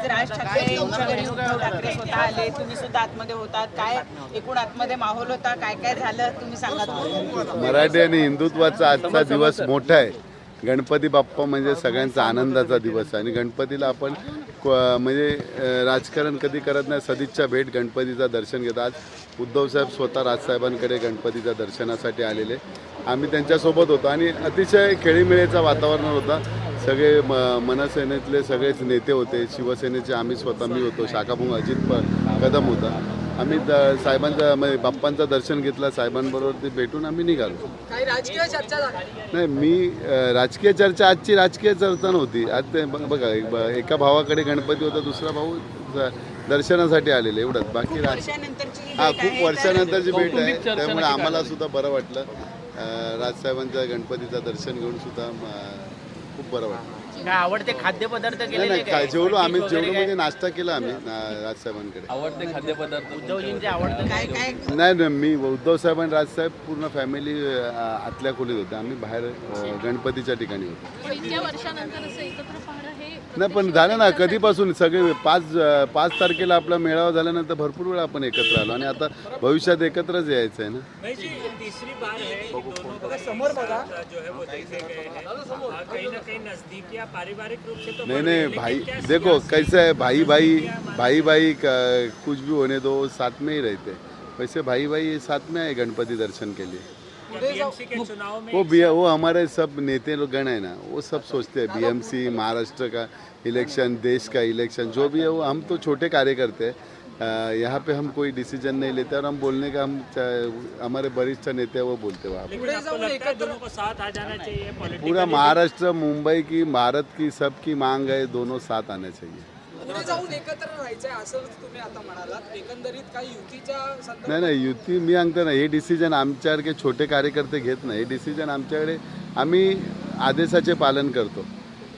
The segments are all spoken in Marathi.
आज राज ठाकरे यांच्या घरी उद्धव ठाकरे स्वतः आले, तुम्ही सुद्धा आतमध्ये होतात, काय एकूण आतमध्ये माहोल होता, काय काय झालं तुम्ही सांगा. मराठी आणि हिंदुत्वाचा आजचा दिवस मोठा आहे. गणपती बाप्पा म्हणजे सगळ्यांचा आनंदाचा दिवस आहे आणि गणपतीला आपण म्हणजे राजकारण कधी करत नाही. सदिच्छा भेट गणपतीचं दर्शन घेतात. आज उद्धवसाहेब स्वतः राजसाहेबांकडे गणपतीच्या दर्शनासाठी आलेले. आम्ही त्यांच्यासोबत होतो आणि अतिशय खेळीमेळीचं वातावरण होता. सगळे मनसेनेतले सगळेच नेते होते. शिवसेनेचे आम्ही स्वतः मी होतो, शाखाप्रमुख अजित कदम होता. आम्ही साहेबांचा म्हणजे बाप्पांचं दर्शन घेतलं. साहेबांबरोबर ते भेटून आम्ही निघालो. काही राजकीय चर्चा नाही, मी राजकीय चर्चा आजची राजकीय चर्चा नव्हती. आज ते बघा एका भावाकडे गणपती होता, दुसरा भाऊ दर्शनासाठी आलेले, एवढंच. बाकी खूप वर्षानंतरची भेट आहे, त्यामुळे आम्हाला सुद्धा बरं वाटलं. राजसाहेबांच्या गणपतीचं दर्शन घेऊन सुद्धा खूप बरं वाटलं. आवडते खाद्यपदार्थ केले नाही, जेवलो आम्ही, जेवलो म्हणजे नाश्ता केला आम्ही राजसाहेबांकडे. आवडते खाद्यपदार्थ उद्धवजींचे आवडते काय काय नाही, मी उद्धव साहेब आणि राजसाहेब पूर्ण फॅमिली आतल्या खोलीत होते. आम्ही बाहेर गणपतीच्या ठिकाणी होतो. इतक्या वर्षानंतर असं एकत्र पाहणं हे नाही, पण झालं ना कधीपासून सगळे 5 तारखेला आपला मेळावा झाल्यानंतर भरपूर वेळा आपण एकत्र आलो आणि आता भविष्यात एकत्रच यायचं आहे ना. तीसरी बार है दोनों समोर बघा जो है वो देखे गए हैं कहीं ना कहीं नजदीक या पारिवारिक रूप से तो नहीं भाई देखो कैसा है, भाई कुछ भी होने दो, साथ में ही रहते. वैसे भाई साथ में आए गणपति दर्शन के लिए. बीएमसी के चुनाव में वो हमारे सब नेते लोग गण है ना, वो सब सोचते हैं बीएमसी, महाराष्ट्र का इलेक्शन, देश का इलेक्शन जो भी है वो हम तो छोटे कार्यकर्ते हैं. यहाँ पे हम कोई डिसीजन नहीं लेते और हम बोलने का हमारे वरिष्ठ नेते हैं वो बोलते हैं वहाँ पे. लेकिन आपको लगता है दोनों को साथ आ जाना चाहिए पॉलिटिकली? पूरा महाराष्ट्र, मुंबई की, भारत की सबकी मांग है, दोनों साथ आने चाहिए. पुढे जाऊन एकत्र राहायचंय असं तुम्ही आता म्हणालात. एकंदरीत काही युतीच्या संदर्भात नाही युती मी सांगतो ना, हे डिसिजन आमच्यासारखे छोटे कार्यकर्ते घेत नाही. हे डिसिजन आमच्याकडे आम्ही आदेशाचे पालन करतो.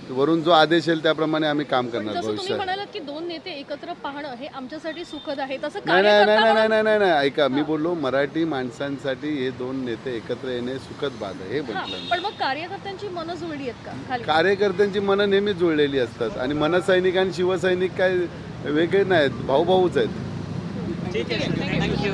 वरून जो आदेश येईल त्याप्रमाणे आम्ही काम करणार जसं तुम्ही भविष्यात. म्हणालात की दोन नेते एकत्र पाहणं हे आमच्यासाठी सुखद आहे, तसं नाही, ऐका मी बोललो मराठी माणसांसाठी हे दोन नेते एकत्र येणे सुखद बात आहे हे म्हटलं. पण मग कार्यकर्त्यांची मनं जुळली आहेत का खाली? कार्यकर्त्यांची मनं नेहमी जुळलेली असतात आणि मनसैनिक आणि शिवसैनिक काय वेगळे नाहीत, भाऊच आहेत. थँक्यू.